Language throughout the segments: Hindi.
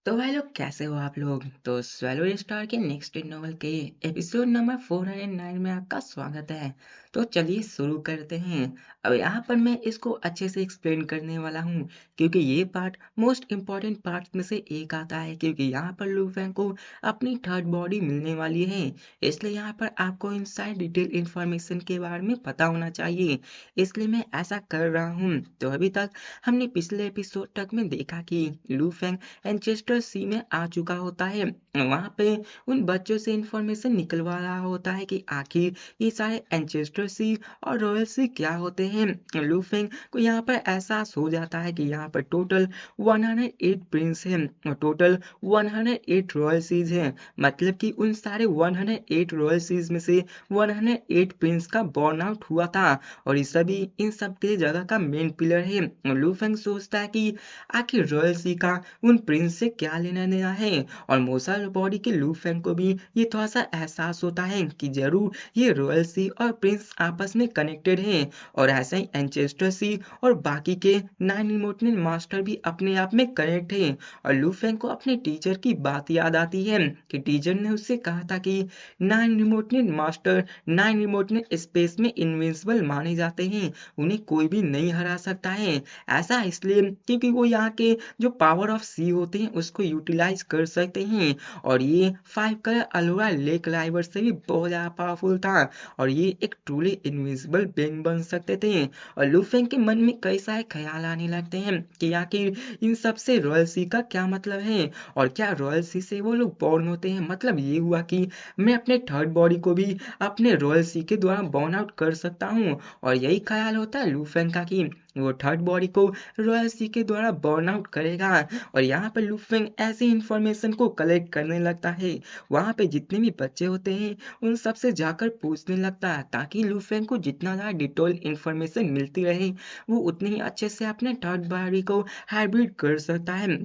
तो भाई लोग कैसे हो आप लोग। तो स्वेलो स्टार के नेक्स्ट नॉवल के एपिसोड नंबर 409 में आपका स्वागत है। तो चलिए शुरू करते हैं। अब यहाँ पर मैं इसको अच्छे से एक्सप्लेन करने वाला हूँ क्योंकि ये पार्ट मोस्ट इम्पॉर्टेंट पार्ट में से एक आता है, क्योंकि यहाँ पर लूफेंग को अपनी थर्ड बॉडी मिलने वाली है। इसलिए यहाँ पर आपको इनसाइड डिटेल इंफॉर्मेशन के बारे में पता होना चाहिए, इसलिए मैं ऐसा कर रहा हूँ। तो अभी तक हमने पिछले एपिसोड तक में देखा कि लूफेंग एंचेस्टर सी में आ चुका होता है। वहां पे उन बच्चों से इंफॉर्मेशन निकलवा रहा होता है कि आखिर ये सारे एंचेस्टर सी और रॉयल सी क्या होते हैं। लूफेंग को यहाँ पर एहसास हो जाता है कि यहाँ पर टोटल 108 प्रिंस हैं और टोटल 108 रॉयल सीज हैं। मतलब कि उन सारे 108 रॉयल सीज में से 108 प्रिंस का बॉर्न आउट हुआ था और ये सभी इन सब के जगह का मेन पिलर है। लूफेंग सोचता है कि आखिर रॉयल सी का उन प्रिंस से क्या लेना देना है, और मोसा बॉडी के लूफेंग को भी ये थोड़ा सा एहसास होता है कि जरूर ये रॉयल सी और प्रिंस आपस में कनेक्टेड हैं। और ऐसा ही एंचेस्टर सी और बाकी के 9 इमोर्टल मास्टर भी अपने आप में कनेक्ट हैं। और लूफेंग को अपने टीचर की बात याद आती है कि टीचर ने उससे कहा था कि 9 इमोर्टल मास्टर 9 इमोर्टल स्पेस में इनविंसिबल माने जाते हैं, उन्हें कोई भी नहीं हरा सकता है। ऐसा इसलिए क्योंकि वो यहाँ के जो पावर ऑफ सी होते हैं उसको यूटिलाइज कर सकते हैं। और ये 5 कलर अलोरा लेक लाइवर से भी बहुत ज्यादा पावरफुल था और ये एक ट्रूली इनविजिबल बीइंग बन सकते थे। और लूफेंग के मन में कई सारे ख्याल आने लगते हैं कि आखिर इन सब से रॉयल सी का क्या मतलब है, और क्या रॉयल सी से वो लोग बॉर्न होते हैं। मतलब ये हुआ कि मैं अपने थर्ड बॉडी को भी अपने रॉयल सी के द्वारा बॉर्न आउट कर सकता हूँ। और यही ख्याल होता है लूफेंग का कि वो थर्ड बॉडी को रॉयल सी के द्वारा बर्न आउट करेगा। और यहाँ पर लूफेंग ऐसी इंफॉर्मेशन को कलेक्ट करने लगता है, वहाँ पे जितने भी बच्चे होते हैं उन सब से जाकर पूछने लगता है, ताकि लूफेंग को जितना ज़्यादा डिटेल इंफॉर्मेशन मिलती रहे वो उतनी ही अच्छे से अपने थर्ड बॉडी को हाइब्रिड कर सकता है।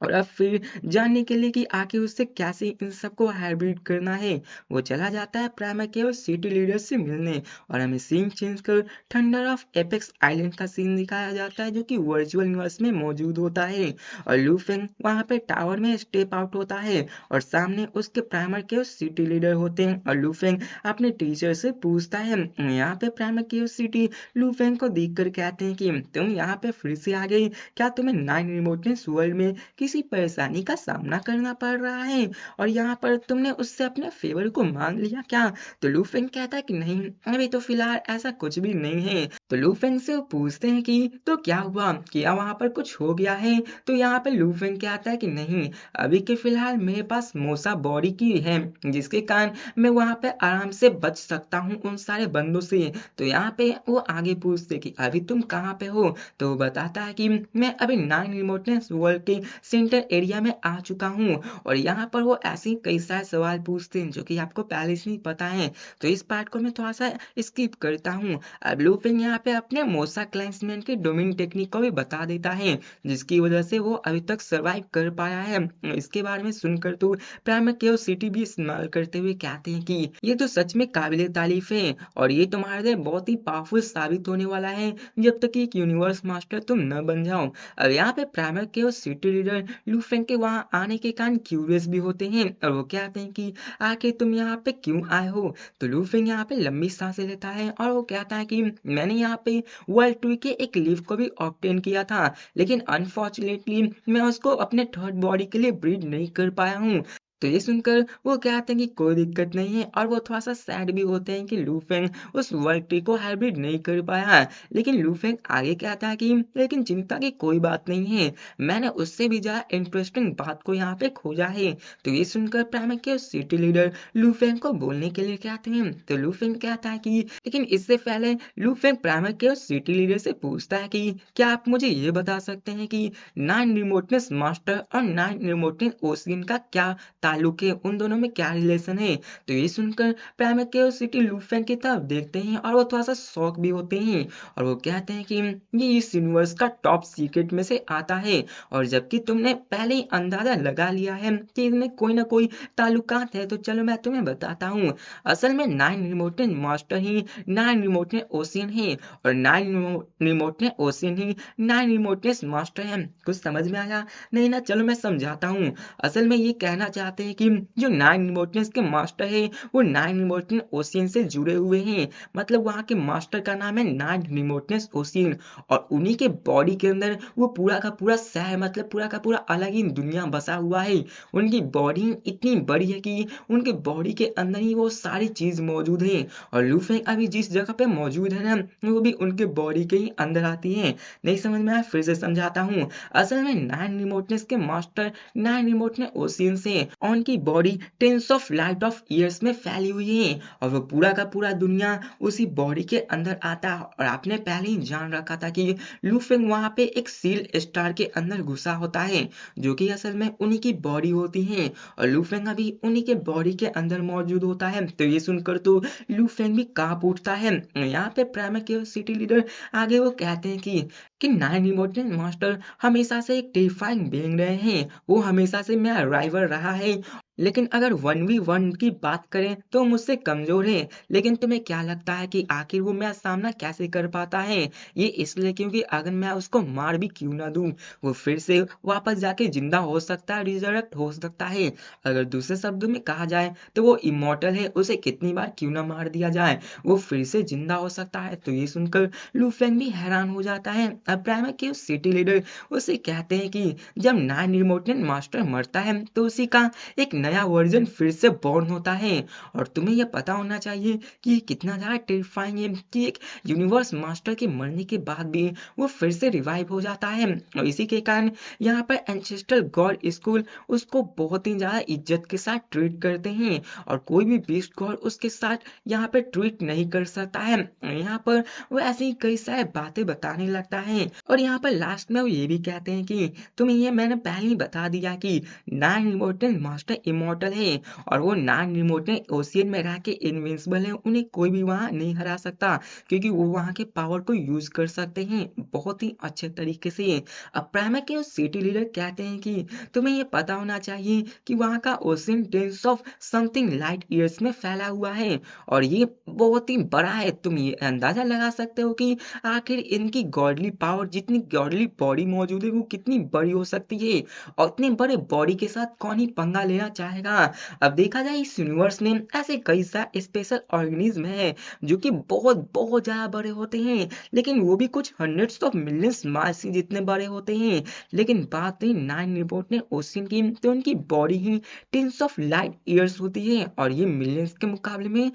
और अब फिर जानने के लिए कि आखिर उससे कैसे इन सबको हाइब्रिड करना है, वो चला जाता है प्राइमर के और सिटी लीडर से मिलने। और हमें सीन चेंज कर थंडर ऑफ एपेक्स आइलैंड का सीन दिखाया जाता है जो कि वर्चुअल यूनिवर्स में मौजूद होता है। और लूफेंग वहां पे टावर में स्टेप आउट होता है और सामने उसके प्राइमर के सिटी लीडर होते हैं। और लूफेंग अपने टीचर से पूछता है, यहाँ पे प्राइमर के सिटी लूफेंग को देख कर कहते हैं कि तुम यहाँ पे फिर से आ गई, क्या तुम्हें 9 रिमोटनेस वर्ल्ड में किसी परेशानी का सामना करना पड़ रहा है और यहाँ पर तुमने उससे अपने फेवर को मांग लिया क्या। तो लूफेंग कहता है कि नहीं, अभी तो फिलहाल ऐसा कुछ भी नहीं है। तो लूफेंग से वो पूछते हैं कि तो क्या हुआ, क्या वहां पर कुछ हो गया है। तो यहाँ पे लूफेंग कहता है कि नहीं, अभी के फिलहाल मेरे पास मोसा बॉडी की है जिसके कारण मैं वहां पे आराम से बच सकता हूँ उन सारे बंदों से। तो यहाँ पे वो आगे पूछते कि अभी तुम कहाँ पे हो। तो वो बताता है कि मैं अभी 9 रिमोटनेस वर्ल्ड के सेंटर एरिया में आ चुका हूँ। और यहाँ पर वो ऐसे ही कई सारे सवाल पूछते हैं जो कि आपको पहले से ही पता है, तो इस पार्ट को मैं थोड़ा सा स्किप करता हूँ। अब लूफिंग यहाँ पे अपने मोसा क्लाइंसमैन के डोमिन टेक्निक को भी बता देता है जिसकी वजह से वो अभी तक सरवाइव कर पाया है। इसके बारे में सुनकर तो प्राइम केओ सिटी भी इस्तेमाल करते हुए कहते हैं कि ये तो सच में काबिले तारीफ है और ये तुम्हारे लिए बहुत ही पावरफुल साबित होने वाला है जब तक एक यूनिवर्स मास्टर तुम न बन जाओ। अब यहाँ पे प्राइमर के और सिटी लीडर लूफेंग के वहां आने के कारण क्यूरियस भी होते हैं और वो कहते हैं कि आखिर तुम यहाँ पे क्यों आए हो। तो लूफेंग यहाँ पे लंबी सांसें लेता है और वो कहता है कि मैंने यहाँ पे वर्ल्ड टू के एक लीफ को भी ऑब्टेन किया था, लेकिन अनफॉर्चुनेटली मैं उसको अपने थर्ड बॉडी के लिए ब्रीड नहीं कर पाया हूँ। तो ये सुनकर वो कहते हैं कि कोई दिक्कत नहीं है और वो थोड़ा सा सैड भी होते हैं कि लूफेंग उस वर्ल्ड ट्री को हाइब्रिड नहीं कर पाया। लेकिन लूफेंग आगे कहता है कि लेकिन चिंता की कोई बात नहीं है, मैंने उससे भी ज्यादा इंटरेस्टिंग बात को यहाँ पे खोजा है। तो ये सुनकर प्राइमर के सिटी लीडर लूफेंग को बोलने के लिए कहते हैं। तो लूफेंग कहता है कि लेकिन इससे पहले लूफेंग प्राइमर के सिटी लीडर से पूछता है कि क्या आप मुझे ये बता सकते हैं कि 9 रिमोटनेस मास्टर और 9 रिमोटनेस ओशियन का क्या ताल्लुक है, उन दोनों में क्या रिलेशन है। तो ये सुनकर प्राइम क्यूरियोसिटी लूफेंग की तरफ देखते हैं और वो थोड़ा-सा शॉक भी होते हैं और वो कहते हैं कि ये इस यूनिवर्स का टॉप सीक्रेट में से आता है और जबकि तुमने पहले ही अंदाजा लगा लिया है कि इनमें कोई ना कोई ताल्लुकात है, तो चलो मैं तुम्हें बताता हूँ। असल में 9 रिमोटेड मास्टर ही 9 रिमोटेड ओशियन है और 9 रिमोटेड ओशियन ही 9 रिमोटेड मास्टर हैं। कुछ समझ में आया? नहीं ना, चलो मैं समझाता हूँ। असल में ये कहना चाहते हैं कि जो 9 रिमोटेड के मास्टर है वो 9 रिमोटेड ओशियन से जुड़े हुए हैं। मतलब वहाँ के मास्टर का नाम है 9 रिमोटेड ओशियन और उन्हीं के बॉडी के अंदर वो पूरा का पूरा शहर, मतलब पूरा का पूरा अलग ही दुनिया बसा हुआ है। उनकी बॉडी इतनी बड़ी है कि उनके बॉडी के अंदर ही वो सारी चीज मौजूद है और लूफेंग अभी जिस जगह पे मौजूद है ना, वो भी उनके बॉडी के ही अंदर आती है। नहीं समझ में आया? फिर से समझाता हूँ। असल में 9 रिमोटनेस के मास्टर 9 रिमोटनेस ओशियन से और उनकी body tense of light of years में फैली हुई है और वो पूरा का पूरा दुनिया उसी बॉडी के अंदर आता है। और आपने पहले ही जान रखा था कि लूफेंग वहां पे एक सील स्टार के अंदर घुसा होता है जो कि असल में उन्हीं की बॉडी होती है और लूफेंग अभी उन्हीं के बॉडी के अंदर मौजूद होता है। तो ये सुनकर तो लूफेंग भी कांप उठता है। यहाँ पे प्राइम सिटी लीडर आगे वो कहते हैं कि 9 रिमोटेड मास्टर हमेशा से एक टेरिफाइंग बीइंग रहे हैं, वो हमेशा से मेरा राइवल रहा है। लेकिन अगर 1v1 की बात करें तो मुझसे कमजोर है। लेकिन तुम्हें क्या लगता है कि आखिर वो मेरा सामना कैसे कर पाता है? ये इसलिए क्योंकि अगर मैं उसको मार भी क्यों ना दूं, वो फिर से वापस जाके जिंदा हो सकता है, रिजरेक्ट हो सकता है। अगर दूसरे शब्दों में कहा जाए तो वो इमॉर्टल है, उसे कितनी बार क्यों ना मार दिया जाए, वो फिर से जिंदा हो सकता है। तो ये सुनकर लूफेंग भी हैरान हो जाता है। अब प्राइम के सिटी लीडर उसे कहते हैं कि जब 9 रिमोटेड मास्टर मरता है तो उसी का एक नया वर्जन फिर से बॉर्न होता है और तुम्हें यह पता होना चाहिए कि ये कितना ज्यादा टेरिफाइंग है कि एक यूनिवर्स मास्टर के मरने के बाद भी वो फिर से रिवाइव हो जाता है। और इसी के कारण यहाँ पर एंसेस्ट्रल गॉड स्कूल उसको बहुत ही ज्यादा इज्जत के साथ ट्रीट करते हैं और कोई भी बीस्ट गॉड उसके साथ यहाँ पर ट्रीट नहीं कर सकता है। यहाँ पर वो ऐसी ही कई सारी बातें बताने लगता है और यहाँ पर लास्ट में वो ये भी कहते हैं कि तुम्हें ये मैंने पहले ही बता दिया कि 9 रिमोटेड मास्टर इमॉर्टल है और वो 9 रिमोटेड ओशियन में रह के इनविंसिबल है, उन्हें कोई भी वहां नहीं हरा सकता क्योंकि वो वहां के पावर को यूज कर सकते हैं बहुत ही अच्छे तरीके से। अब प्राइम के सिटी लीडर कहते हैं कि तुम्हें ये पता होना चाहिए कि वहां का ocean tens of something light years में फैला हुआ है और ये बहुत ही बड़ा है। तुम ये अंदाजा लगा सकते हो कि आखिर इनकी गॉडली पावर, जितनी गॉडली बॉडी मौजूद है, वो कितनी बड़ी हो सकती है और इतने बड़े बॉडी के साथ कौन ही पंगा लेना चाहेगा। अब देखा जाए इस यूनिवर्स में ऐसे कई सारे स्पेशल ऑर्गेनिज्म हैं जो कि बहुत बहुत ज्यादा बड़े होते हैं, लेकिन वो भी कुछ हंड्रेड्स ऑफ मिलियंस माइल्स जितने बड़े होते हैं। लेकिन बात रही 9 रिपोर्ट ने ओशियन की, तो उनकी बॉडी ही टेंस ऑफ लाइट ईयर्स होती है और ये मिलियंस के मुकाबले में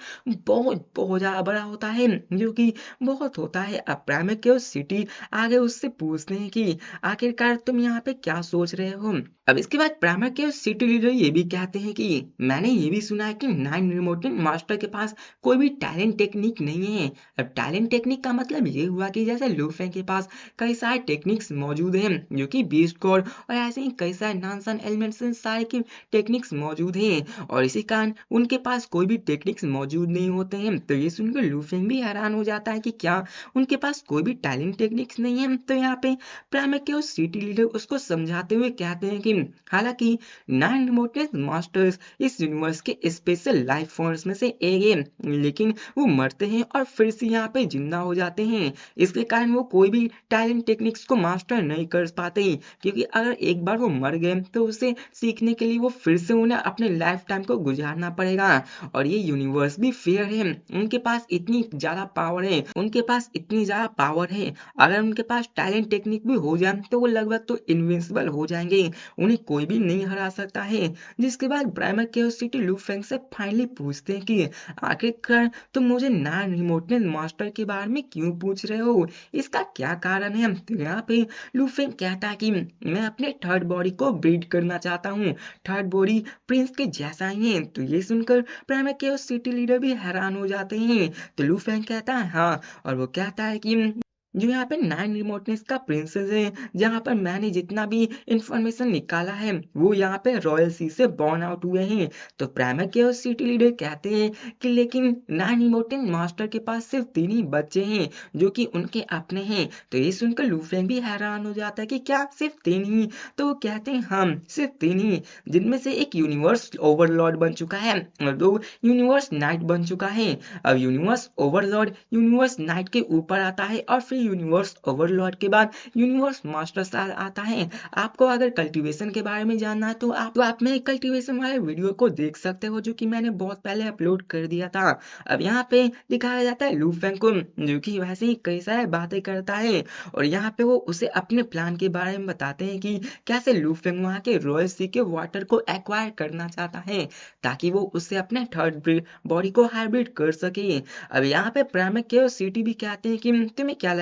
बहुत बहुत ज्यादा बड़ा होता है, जो कि बहुत होता है। अब प्राइम सिटी आगे उससे पूछते हैं कि आखिरकार तुम यहाँ पे क्या सोच रहे हो। अब इसके बाद प्राइमर के सिटी लीडर ये भी कहते हैं कि मैंने ये भी सुना है कि 9 रिमोटेड मास्टर के पास कोई भी टैलेंट टेक्निक नहीं है। अब टैलेंट टेक्निक का मतलब ये हुआ कि जैसे लूफेंग के पास कई सारे टेक्निक्स मौजूद हैं जो कि बीस्ट कोड और ऐसे ही कई सारे नॉन एलिमेंट्स सारे की टेक्निक्स मौजूद हैं और इसी कारण उनके पास कोई भी टेक्निक्स मौजूद नहीं होते हैं। तो ये सुनकर लूफेंग भी हैरान हो जाता है कि क्या उनके पास कोई भी टैलेंट टेक्निक्स नहीं है। तो यहाँ पे प्राइम के सिटी लीडर उसको समझाते हुए कहते हैं कि हालांकि 9 रिमोटेड मास्टर्स इस यूनिवर्स के स्पेशल लाइफ फॉर्म्स में से एक है, लेकिन वो मरते हैं और फिर से यहाँ पे जिंदा हो जाते हैं। इसके कारण वो कोई भी टैलेंट टेक्निक्स को मास्टर नहीं कर पाते क्योंकि अगर एक बार वो मर गए तो उसे सीखने के लिए वो फिर से उन्हें अपने लाइफ टाइम को गुजारना पड़ेगा। और ये यूनिवर्स भी फेयर है, उनके पास इतनी ज्यादा पावर है, उनके पास इतनी ज्यादा पावर है, अगर उनके पास टैलेंट टेक्निक भी हो जाए तो वो लगभग तो इनविंसिबल हो जाएंगे, उन्हें कोई भी नहीं हरा सकता है। जिसके बाद ब्राइमर क्यूरियोसिटी लूफेंग से फाइनली पूछते हैं कि आखिरकार तुम मुझे 9 रिमोटेड मास्टर के बारे में क्यों पूछ रहे हो, इसका क्या कारण है। तो यहाँ पे लूफेंग कहता है कि मैं अपने थर्ड बॉडी को ब्रीड करना चाहता हूँ, थर्ड बॉडी प्रिंस के जैसा ही है। तो ये सुनकर ब्राइमर क्यूरियोसिटी लीडर भी हैरान हो जाते हैं। तो लूफेंग कहता है हाँ, और वो कहता है कि जो यहाँ पे नाइन रिमोटनेस का प्रिंसेस है, जहाँ पर मैंने जितना भी इंफॉर्मेशन निकाला है वो यहाँ पे रॉयल सी से बॉर्न आउट हुए हैं। तो प्राइमर के और सिटी लीडर कहते हैं कि लेकिन नाइन रिमोटेन मास्टर के पास सिर्फ 3 ही बच्चे हैं जो कि उनके अपने हैं। तो ये सुनकर लूफेन भी हैरान हो जाता है कि क्या सिर्फ 3 ही? तो वो कहते हैं हम सिर्फ 3 ही, जिनमें से एक यूनिवर्स ओवरलॉर्ड बन चुका है और 2 यूनिवर्स नाइट बन चुका है। अब यूनिवर्स ओवरलॉर्ड यूनिवर्स नाइट के ऊपर आता है और फिर यूनिवर्स ओवरलॉर्ड के बाद यूनिवर्स मास्टर स्टार आता है। आपको अगर कल्टीवेशन के बारे में जानना है तो आप मेरे कल्टीवेशन वाले वीडियो को देख सकते हो जो कि मैंने बहुत पहले अपलोड कर दिया था। अब यहाँ पे दिखाया जाता है लूफेन को जो कि वैसे ही कई सारी बातें करता है और यहाँ पे वो उसे अपने प्लान के बारे में बताते हैं कि कैसे लूफेन वहाँ के रॉयल सी के वाटर को एक्वायर करना चाहता है ताकि वो उससे अपने थर्ड बॉडी को हाइब्रिड कर सके। अब यहाँ पे प्राइमर के और सिटी भी कहते हैं कि तुम्हें क्या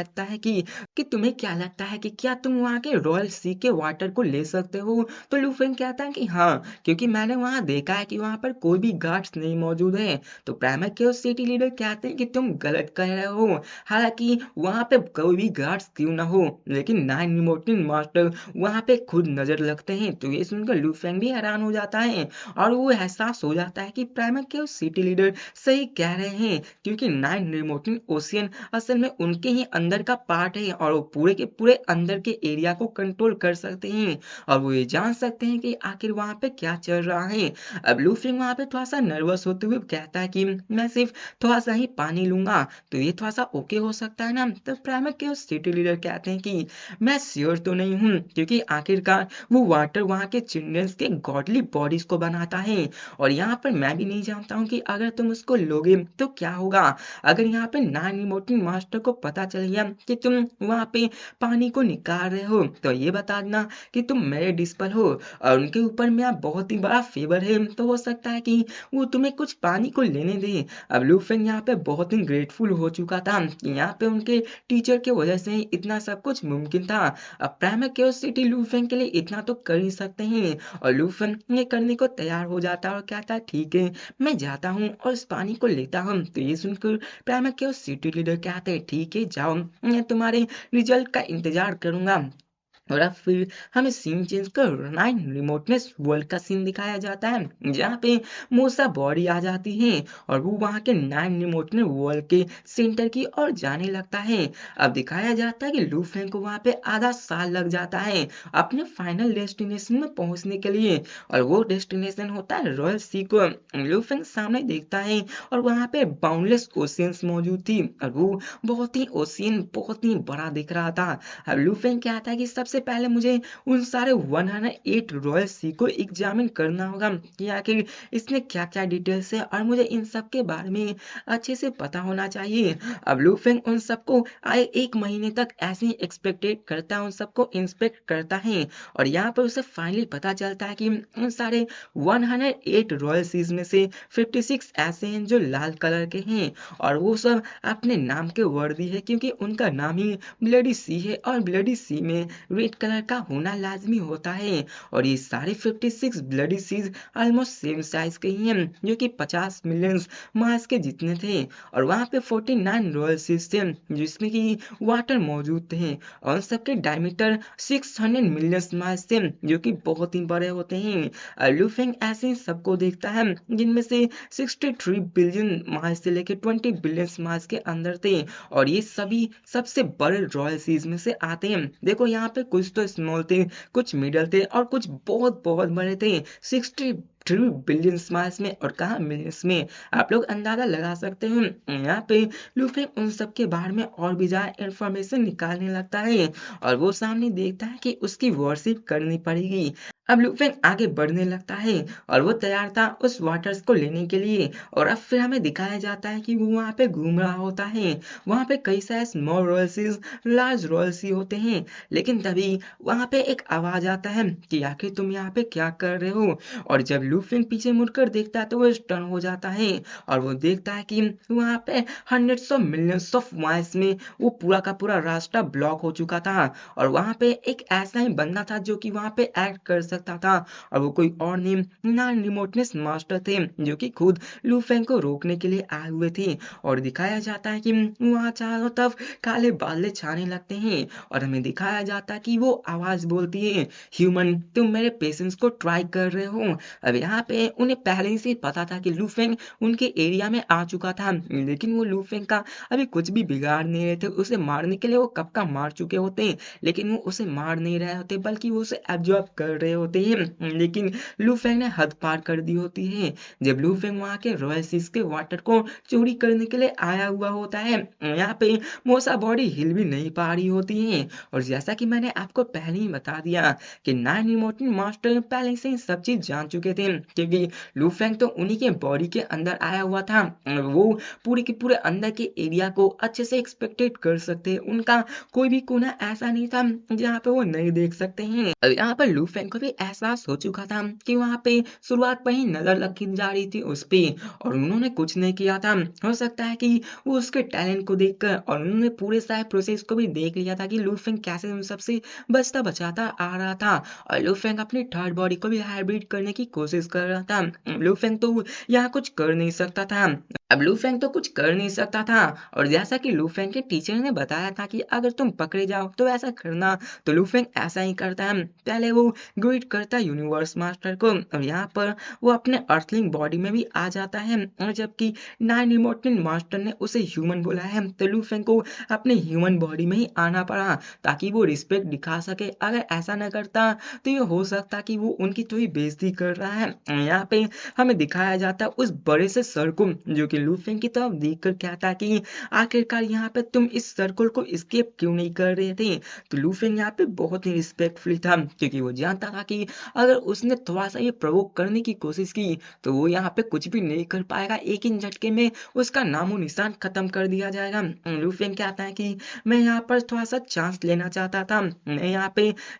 लगता है कि क्या तुम वहाँ के रॉयल सी के वाटर को ले सकते हो? तो लूफेन कहता है कि हाँ, क्योंकि मैंने वहाँ देखा है कि वहाँ पर कोई भी गार्ड्स नहीं मौजूद है। तो प्राइमर के और सिटी लीडर कहते हैं कि तुम गलत कह रहे हो, हालांकि वहाँ पे कोई भी गार्ड्स क्यों ना हो लेकिन नाइन रिमोटिन मास्टर वहाँ पे खुद नजर लगते हैं। तो ये सुनकर लूफेन भी हैरान हो जाता है और वो एहसास हो जाता है कि प्राइमर के और सिटी लीडर सही कह रहे हैं, क्योंकि नाइन रिमोटिन ओशियन असल में उनके ही अंदर का पार्ट है और वो पूरे के पूरे अंदर के एरिया को कंट्रोल कर सकते हैं और वो ये जान सकते हैं कि आखिर वहां पे क्या चल रहा है। अब लूफी वहां पे थोड़ा सा नर्वस होते हुए कहता है कि मैं सिर्फ थोड़ा सा ही पानी लूंगा, तो ये थोड़ा सा ओके हो सकता है ना? तो प्राइमर के सिटी लीडर कहते हैं कि मैं श्योर तो नहीं हूँ, क्योंकि आखिरकार वो वाटर वहाँ के चिल्ड्रंस के गॉडली बॉडीज को बनाता है और यहाँ पर मैं भी नहीं जानता हूँ कि अगर तुम उसको लोगे तो क्या होगा। अगर यहाँ पे नॉन रिमोटिंग मास्टर को पता चल गया कि तुम वहाँ पे पानी को निकाल रहे हो तो ये बता देना कि तुम मेरे डिस्पल हो और उनके ऊपर मेरा बहुत ही बड़ा फेवर है, तो हो सकता है कि वो तुम्हें कुछ पानी को लेने दे। अब लूफेन यहाँ पे बहुत ही ग्रेटफुल हो चुका था कि यहाँ पे उनके टीचर की वजह से ही इतना सब कुछ मुमकिन था। अब प्राइमर क्यूरियोसिटी लूफेन के लिए इतना तो कर ही सकते हैं और लूफेन ये करने को तैयार हो जाता है और कहता है ठीक है, मैं जाता हूँ और इस पानी को लेता हूँ। तो ये सुनकर प्राइमर के सिटी लीडर कहते हैं ठीक है जाओ, मैं तुम्हारे रिजल्ट का इंतजार करूंगा। और अब फिर हमें सीन चेंज कर नाइन रिमोटनेस वर्ल्ड का सीन दिखाया जाता है जहाँ पे मूसा बॉडी आ जाती है और वो वहाँ के नाइन रिमोटनेस वर्ल्ड के सेंटर की ओर जाने लगता है। अब दिखाया जाता है कि लूफेन को वहाँ पे आधा साल लग जाता है अपने फाइनल डेस्टिनेशन में पहुंचने के लिए और वो डेस्टिनेशन होता है रॉयल सी को। लूफेन सामने देखता है और वहाँ पे बाउंडलेस ओशियंस मौजूद थी और वो बहुत ही बड़ा दिख रहा था। अब लूफेन कहता है कि सबसे पहले मुझे उन सारे 108 रॉयल सी को एग्जामिन करना होगा कि आखिर इसमें क्या क्या डिटेल्स है और मुझे इन सब के बारे में अच्छे से पता होना चाहिए। अब लूफेन उन सबको आए 1 महीने तक ऐसे ही एक्सपेक्टेड करता है, उन सबको इंस्पेक्ट करता है और यहाँ पर उसे फाइनली पता चलता है कि उन सारे 108 रॉयल सीज में से 56 ऐसे हैं जो लाल कलर के हैं और वो सब अपने नाम के वर्दी है, क्योंकि उनका नाम ही ब्लडी सी है और ब्लडी सी में रेड कलर का होना लाजमी होता है। और ये सारे 56 bloody seas almost same size के ही हैं जो कि 50 मिलियन मास के जितने थे और वहाँ पे 49 रॉयल सीज थे जिसमें कि वाटर मौजूद थे और उन सबके डायमीटर 600 मिलियन मास थे जो कि बहुत ही बड़े होते हैं। लूफेंग ऐसे ही सबको देखता है जिनमें से 63 बिलियन मास से लेकर 20 बिलियन मास के अंदर थे और ये सभी सबसे बड़े रॉयल सीज में से आते हैं। देखो यहाँ पे कुछ तो स्मॉल थे, कुछ मिडल थे और कुछ बहुत बहुत बड़े थे 63 बिलियन मास में और कहा मिलियंस में। आप लोग अंदाजा लगा सकते हो। यहाँ पे लूफे उन सब के बारे में और भी ज्यादा इंफॉर्मेशन निकालने लगता है और वो सामने देखता है कि उसकी वर्शिप करनी पड़ेगी। अब लूफेन आगे बढ़ने लगता है और वो तैयार था उस वाटर्स को लेने के लिए और अब फिर हमें दिखाया जाता है कि वो वहाँ पे घूम रहा होता है। वहाँ पे कई सारे स्मॉल रॉयल्सीज लार्ज रॉयल्सी होते हैं, लेकिन तभी वहाँ पे एक आवाज आता है कि आखिर तुम यहाँ पे क्या कर रहे हो। और जब लूफेन पीछे मुड़कर देखता है तो वो स्टन हो जाता है और वो देखता है कि वहाँ पे hundreds of millions of miles में वो पूरा का पूरा रास्ता ब्लॉक हो चुका था और वहाँ पे एक ऐसा ही बंदा था जो कि वहाँ पे एक्ट कर सकता सकता था, और वो कोई और नहीं नॉन रिमोटनेस मास्टर थे जो कि खुद लूफेंग को रोकने के लिए आए हुए थे। और दिखाया जाता है कि वहाँ चारों तरफ काले बादल छाने लगते हैं, और हमें दिखाया जाता है कि वो आवाज बोलती है, ह्यूमन तुम मेरे पेशेंस को ट्राई कर रहे हो। अब यहाँ पे उन्हें पहले ही से पता था कि लूफेंग उनके एरिया में आ चुका था, लेकिन वो लूफेंग का अभी कुछ भी बिगाड़ नहीं रहे थे। उसे मारने के लिए वो कब का मार चुके होते, लेकिन वो उसे मार नहीं रहे होते बल्कि वो उसे एब्जॉर्ब कर रहे होते हैं। लेकिन लूफेंग ने हद पार कर दी होती है जब लूफेंग वहाँ के रॉयल सीज के वाटर को चोरी करने के लिए आया हुआ होता है। यहाँ पे मोसा बॉडी हिल भी नहीं पा रही होती है, और जैसा कि मैंने आपको पहले ही बता दिया कि नाइन इमोर्टल मास्टर पहले से ही सब चीज जान चुके थे, क्योंकि लूफेंग तो उन्हीं के बॉडी के अंदर आया हुआ था। वो पूरे के पूरे अंदर के एरिया को अच्छे से एक्सपेक्टेड कर सकते हैं। उनका कोई भी कोना ऐसा नहीं था जहाँ पे वो नहीं देख सकते हैं। अब यहाँ पर लूफेंग को भी एहसास हो चुका था कि वहाँ पे शुरुआत पर ही नजर रखी जा रही थी उस पे, और उन्होंने कुछ नहीं किया था। हो सकता है कि वो उसके टैलेंट को देखकर, और उन्होंने पूरे सारे प्रोसेस को भी देख लिया था कि लूफेंग कैसे उन सबसे बचता बचाता आ रहा था, और लूफेंग अपनी थर्ड बॉडी को भी हाइब्रिड करने की कोशिश कर रहा था। लूफेंग तो यहाँ कुछ कर नहीं सकता था। अब लूफेंग तो कुछ कर नहीं सकता था, और जैसा कि लूफेंग के टीचर ने बताया था कि अगर तुम पकड़े जाओ तो ऐसा करना, तो लूफेंग ऐसा ही करता है। पहले वो ग्रीट करता है यूनिवर्स मास्टर को, और यहाँ पर वो अपने अर्थलिंग बॉडी में भी आ जाता है, और जबकि नाइन इमोर्टल मास्टर ने उसे ह्यूमन बोला है तो लूफेंग को अपने ह्यूमन बॉडी में ही आना पड़ा ताकि वो रिस्पेक्ट दिखा सके। अगर ऐसा न करता तो ये हो सकता कि वो उनकी थोड़ी बेइज्जती कर रहा है। यहाँ पे हमें दिखाया जाता है उस बड़े से सर को जो कि लूफेंग की तरफ देखकर कहता है कि आखिरकार यहाँ पे तुम इस सर्कल को एस्केप क्यों नहीं कर रहे थे। तो लूफेंग यहाँ पे बहुत ही रिस्पेक्टफुल था, क्योंकि वो जानता था कि अगर उसने थोड़ा सा ये प्रोवोक करने की कोशिश की तो वो यहाँ पे कुछ भी नहीं कर पाएगा, एक ही झटके में उसका नामो निशान खत्म कर दिया जाएगा। लूफेंग कहता है कि मैं यहाँ पर थोड़ा सा चांस लेना चाहता था, मैं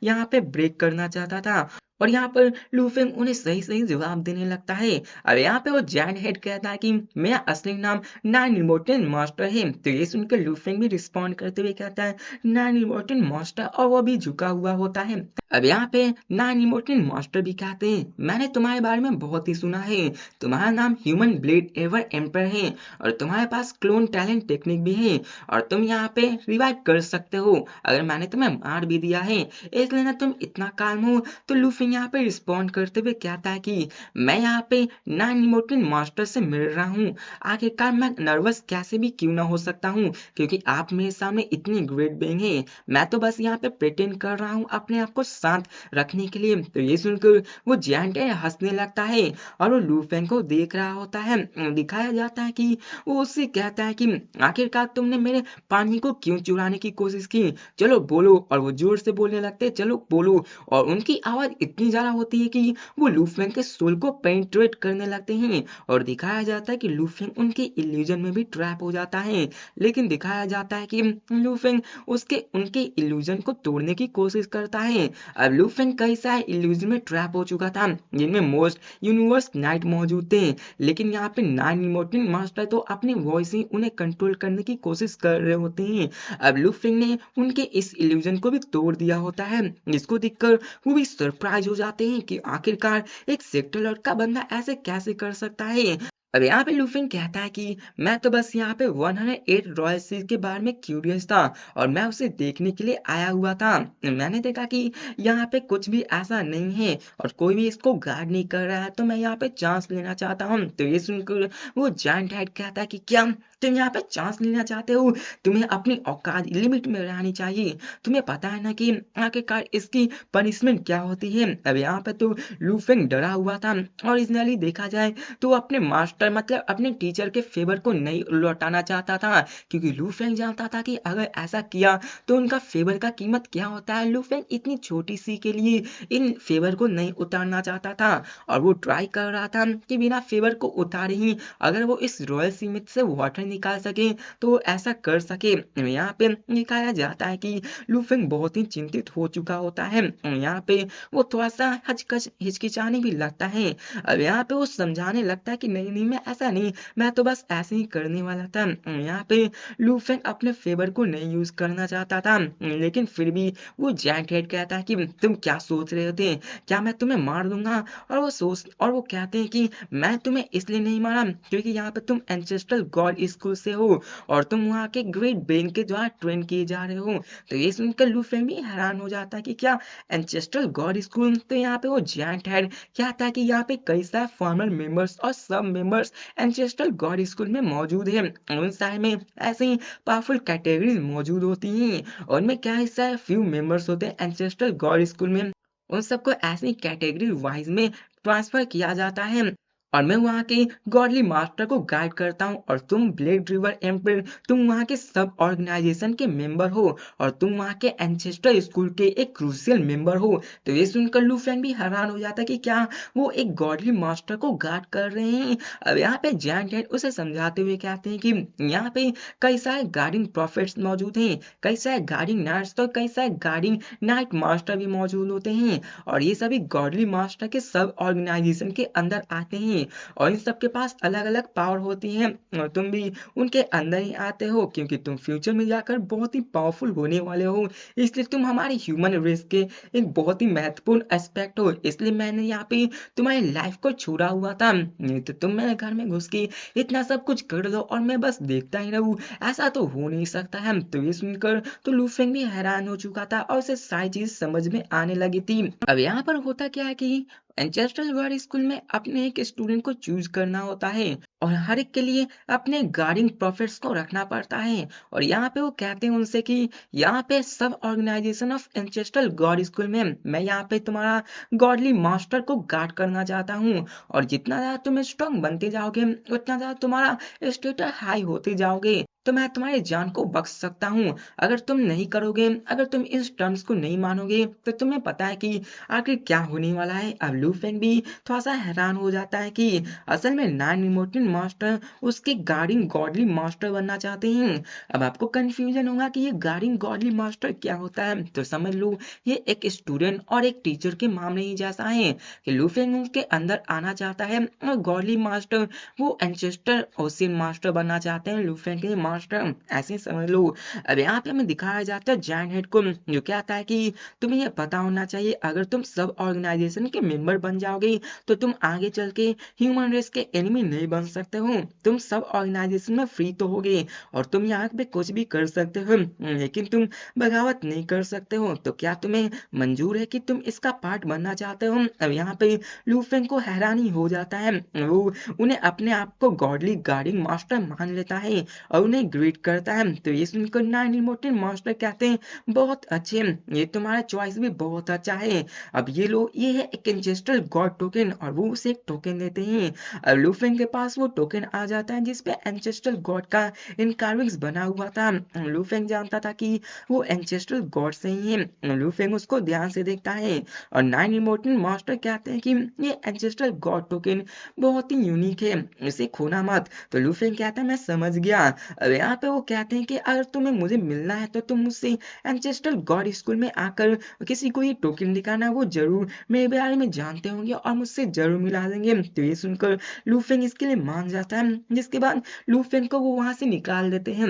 यहाँ पे ब्रेक करना चाहता था, और यहाँ पर लूफेंग उन्हें सही सही जवाब देने लगता है। अब यहाँ पे वो जैंट हेड कहता है कि मेरा असली नाम नाइन इमोर्टल मास्टर है। तो ये सुनकर लूफेंग भी रिस्पॉन्ड करते हुए कहता है नाइन इमोर्टल मास्टर, और वो भी झुका हुआ होता है। अब यहाँ पे नाइन इमोर्टल मास्टर भी कहते हैं मैंने तुम्हारे बारे में बहुत ही सुना है, तुम्हारा नाम ह्यूमन ब्लेड एवर एम्पर है, और तुम्हारे पास क्लोन टैलेंट टेक्निक भी है, और तुम यहाँ पे रिवाइव कर सकते हो अगर मैंने तुम्हें मार भी दिया है, इसलिए ना तुम इतना काम हो। तो लूफी यहाँ पे रिस्पॉन्ड करते हुए कहता है कि मैं यहाँ पे नाइन इमोर्टल मास्टर से मिल रहा हूँ, आखिरकार मैं नर्वस कैसे भी क्यों ना हो सकता हूँ, क्योंकि आप मेरे सामने इतनी ग्रेट बीइंग है। मैं तो बस यहाँ पे प्रिटेंड कर रहा हूँ अपने आप को शांत रखने के लिए। तो ये सुनकर वो जैंट हंसने लगता है, और वो लूफेंग को देख रहा होता है। दिखाया जाता है कि वो उससे कहता है कि आखिरकार तुमने मेरे पानी को क्यों चुराने की कोशिश की, चलो बोलो। और वो जोर से बोलने लगते हैं चलो बोलो, और उनकी आवाज इतनी ज्यादा होती है कि वो लूफेंग के सोल को पेनिट्रेट करने लगते हैं, और दिखाया जाता है कि लूफेंग उनके इल्यूजन में भी ट्रैप हो जाता है। लेकिन दिखाया जाता है कि लूफेंग उसके उनके इल्यूजन को तोड़ने की कोशिश करता है। अब लूफेंग कई सारे इल्यूजन में ट्रैप हो चुका था जिनमें मोस्ट यूनिवर्स नाइट मौजूद थे, लेकिन यहाँ पे नाइन इमोर्टल मास्टर तो अपनी वॉइस ही उन्हें कंट्रोल करने की कोशिश कर रहे होते हैं। अब लूफेंग ने उनके इस इल्यूजन को भी तोड़ दिया होता है, जिसको देखकर वो भी सरप्राइज हो जाते हैं कि आखिरकार एक सेक्टर लॉर्ड का बंदा ऐसे कैसे कर सकता है। अब यहाँ पे लूफिंग कहता है कि मैं तो बस यहाँ पे 108 रॉयल सीज के बारे में क्यूरियस था, और मैं उसे देखने के लिए आया हुआ था। मैंने देखा कि यहाँ पे कुछ भी ऐसा नहीं है और कोई भी इसको गार्ड नहीं कर रहा है, तो मैं यहाँ पे चांस लेना चाहता हूँ। तो ये सुनकर वो जायंट हेड कहता है कि क्या तुम यहाँ पे चांस लेना चाहते हो, तुम्हें अपनी औकात लिमिट में रहनी चाहिए, तुम्हें पता है ना कि आखिरकार इसकी पनिशमेंट क्या होती है। अब यहाँ पे तो लूफिंग डरा हुआ था, ओरिजिनली देखा जाए तो अपने मास्टर मतलब अपने टीचर के फेवर को नहीं लौटाना चाहता था, क्योंकि लूफेंग जानता था कि अगर ऐसा किया तो उनका फेवर का कीमत क्या होता है। लूफेंग इतनी छोटी सी के लिए इन फेवर को नहीं उतारना चाहता था, और वो ट्राई कर रहा था कि बिना फेवर को उतारे ही अगर वो इस रॉयल सीमित से वाटर निकाल सके तो ऐसा कर सके। यहाँ पे दिखाया जाता है कि लूफेंग बहुत ही चिंतित हो चुका होता है। यहाँ पे वो थोड़ा सा हिचकिचाने भी लगता है। अब यहाँ पे वो समझाने लगता है कि नहीं नहीं, मैं ऐसा नहीं, मैं तो बस ऐसे ही करने वाला था। यहाँ पे लूफेंग अपने फेवर को नहीं यूज करना चाहता था, लेकिन फिर भी वो जायंट हेड कहता है कि तुम क्या सोच रहे थे, क्या मैं तुम्हें मार दूंगा? और वो कहते हैं कि मैं तुम्हें इसलिए नहीं मारा क्योंकि यहाँ पे तुम एंसेस्ट्रल गॉड स्कूल से हो और तुम वहाँ के ग्रेट ब्रेन के द्वारा ट्रेन किए जा रहे हो। तो ये सुनकर लूफेंग भी हैरान हो जाता है कि क्या एंसेस्ट्रल गॉड स्कूल? तो यहाँ पे वो जायंट हेड कहता है कि यहाँ पे कई सारे फॉर्मर मेंबर्स और सब मेंबर्स एंसेस्ट्रल गॉड स्कूल में मौजूद है। उन सारे में ऐसे ही पावरफुल कैटेगरीज मौजूद होती हैं और उनमें क्या हिस्सा है, फ्यू मेंबर्स होते हैं एंसेस्ट्रल गॉड स्कूल में। उन सबको ऐसी कैटेगरी वाइज में ट्रांसफर किया जाता है और मैं वहाँ के गॉडली मास्टर को गाइड करता हूँ और तुम ब्लेड रिवर एम्पर, तुम वहाँ के सब ऑर्गेनाइजेशन के मेंबर हो और तुम वहाँ के एंसेस्टर स्कूल के एक क्रूशियल मेंबर हो। तो ये सुनकर लूफेंग भी हैरान हो जाता है कि क्या वो एक गॉडली मास्टर को गार्ड कर रहे हैं। अब यहाँ पे जायंट हेड उसे समझाते हुए कहते हैं कि यहाँ पे कई सारे गार्डिंग प्रॉफिट्स मौजूद हैं, कई सारे गार्डिंग नाइट्स तो कई सारे गार्डिंग नाइट मास्टर भी मौजूद होते हैं और ये सभी गॉडली मास्टर के सब ऑर्गेनाइजेशन के अंदर आते हैं और इन सब के पास अलग अलग पावर होती हैं और तुम भी उनके अंदर ही आते हो क्योंकि तुम फ्यूचर में जाकर बहुत ही पावरफुल होने वाले हो। इसलिए तुम हमारी ह्यूमन रेस के एक बहुत ही महत्वपूर्ण एस्पेक्ट हो, इसलिए मैंने यहाँ पे तुम्हारी लाइफ को छोड़ा हुआ था। नहीं तो तुम मेरे घर में घुस के इतना सब कुछ कर दो और मैं बस देखता ही रहूं, ऐसा तो हो नहीं सकता है। तो ये सुनकर तो लूफेंग भी हैरान हो चुका था और उसे सारी चीज समझ में आने लगी थी। अब यहाँ पर होता क्या है कि एंचेस्टर वर्ड स्कूल में अपने एक स्टूडेंट को चूज करना होता है और हर एक के लिए अपने गार्डिंग प्रोफिट्स को रखना पड़ता है। और यहाँ पे वो कहते हैं उनसे कि यहाँ पे सब organisation of ancestor god school में मैं यहाँ पे तुम्हारा गॉडली मास्टर को गार्ड करना चाहता हूँ और जितना ज्यादा तुम स्ट्रांग बनते जाओगे उतना ज्यादा तुम्हारा स्टेटस हाई होते जाओगे तो मैं तुम्हारी जान को बख्श सकता हूँ। अगर तुम नहीं करोगे, अगर तुम इस टर्म्स को नहीं मानोगे तो तुम्हें पता है कि आखिर क्या होने वाला है। अब लूफेंग भी थोड़ा सा हैरान हो जाता है कि असल में नाइन इमोर्टल मास्टर उसके गार्डिंग गॉडली मास्टर बनना चाहते हैं। अब आपको कंफ्यूजन होगा कि ये गार्डिंग गॉडली मास्टर क्या होता है, तो समझ लो ये एक स्टूडेंट और एक टीचर के मामले ही जैसा है कि लूफेंग उसके अंदर आना चाहता है और गॉडली मास्टर वो एंचेस्टर ओशियन मास्टर बनना चाहते हैं लूफेंग के मास्टर, ऐसे समझ लो। अब यहाँ पे हमें दिखाया जाता है जायंट हेड को जो कहता है कि तुम्हें यह पता होना चाहिए अगर तुम सब ऑर्गेनाइजेशन के मेंबर बन जाओगे तो तुम आगे चल के ह्यूमन रेस के एनिमी नहीं बन सकते हो। तुम सब ऑर्गेनाइजेशन में फ्री तो होगे और तुम यहाँ पे कुछ भी कर सकते हो लेकिन तुम बगावत नहीं कर सकते हो। तो क्या तुम्हें मंजूर है कि तुम इसका पार्ट बनना चाहते हो? अब यहाँ पे लूफेंग को हैरानी हो जाता है, वो उन्हें अपने आप को गॉडली गार्डिंग मास्टर मान लेता है और उन्हें ग्रीट करता है। तो ये सुनकर नाइन इमोर्टल मास्टर कहते हैं बहुत अच्छे, ये तुम्हारा चॉइस भी बहुत अच्छा है। अब ये लो, ये है एक एंसेस्ट्रल गॉड टोकन और वो उसे एक टोकन देते हैं। अब लूफेंग के पास वो टोकन आ जाता है जिसपे एंसेस्ट्रल गॉड का इनकार्विंग्स बना हुआ था। लूफेंग जानता था कि वो एंसेस्ट्रल गॉड से ही है। लूफेंग उसको ध्यान से देखता है और नाइन इमोर्टल मास्टर कहते हैं कि ये एंसेस्ट्रल गॉड टोकन बहुत ही यूनिक है, इसे खोना मत। तो लूफेंग कहता है मैं समझ गया। अब यहाँ पे वो कहते हैं कि अगर तुम्हें मुझे मिलना है तो तुम मुझसे एंसेस्ट्रल गॉड स्कूल में आकर किसी को ये टोकन दिखाना, वो जरूर मेरे बारे में जानते होंगे और मुझसे जरूर मिला देंगे। तो ये सुनकर लूफेंग इसके लिए मान जाता है जिसके बाद लूफेंग को वो वहां से निकाल देते हैं।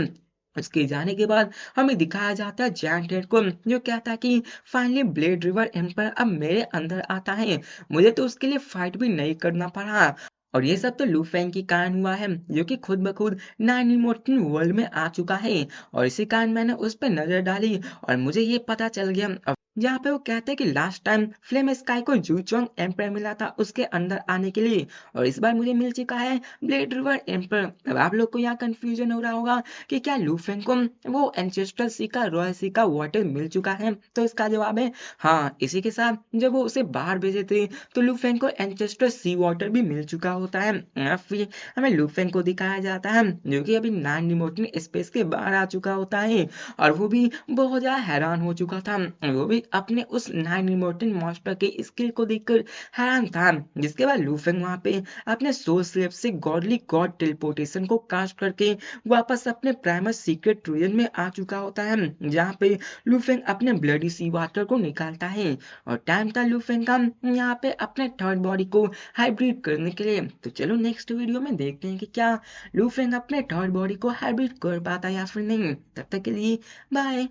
उसके जाने के बाद हमें दिखाया जाता है जायंट हेड को जो कहता है कि फाइनली ब्लेड रिवर एम्पायर अब मेरे अंदर आता है, मुझे तो उसके लिए फाइट भी नहीं करना पड़ा। और ये सब तो लू फेंग के कारण हुआ है जो कि खुद ब खुद नाइन इमोर्टल वर्ल्ड में आ चुका है और इसी कारण मैंने उस पर नजर डाली और मुझे ये पता चल गया। अब जहाँ पे वो कहते हैं कि लास्ट टाइम फ्लेम स्काई को जूचोंग एम्पायर मिला था उसके अंदर आने के लिए और इस बार मुझे मिल चुका है ब्लेड रिवर एम्पायर। अब आप लोग को यहाँ कंफ्यूजन हो रहा होगा कि क्या लू फेंग को वो एंसेस्ट्रल सी का रॉयल सी का वाटर मिल चुका है, तो इसका जवाब है हाँ। इसी के साथ जब वो उसे बाहर भेजे थे तो लू फेंग को एंसेस्ट्रल सी वाटर भी मिल चुका होता है। फिर हमें लू फेंग को दिखाया जाता है जो कि अभी नॉन रिमोटली स्पेस के बाहर आ चुका होता है और वो भी बहुत ज्यादा हैरान हो चुका था। वो भी अपने उस नाइन इमोर्टल मॉन्स्टर के स्किल को देखकर हैरान था। जिसके बाद लूफेंग वहां पे अपने सोल स्लेव से गॉडली गॉड टेलीपोर्टेशन को कास्ट करके वापस अपने प्राइमर सीक्रेट रीजन में आ चुका होता है, जहाँ पे लूफेंग अपने ब्लडी सी वाटर को निकालता है और टाइम था लूफेंग का यहाँ पे अपने थर्ड बॉडी को हाइब्रिड करने के लिए। तो चलो नेक्स्ट वीडियो में देखते हैं कि क्या लूफेंग अपने थर्ड बॉडी को हाइब्रिड कर पाता है या फिर नहीं। तब तक के लिए बाय।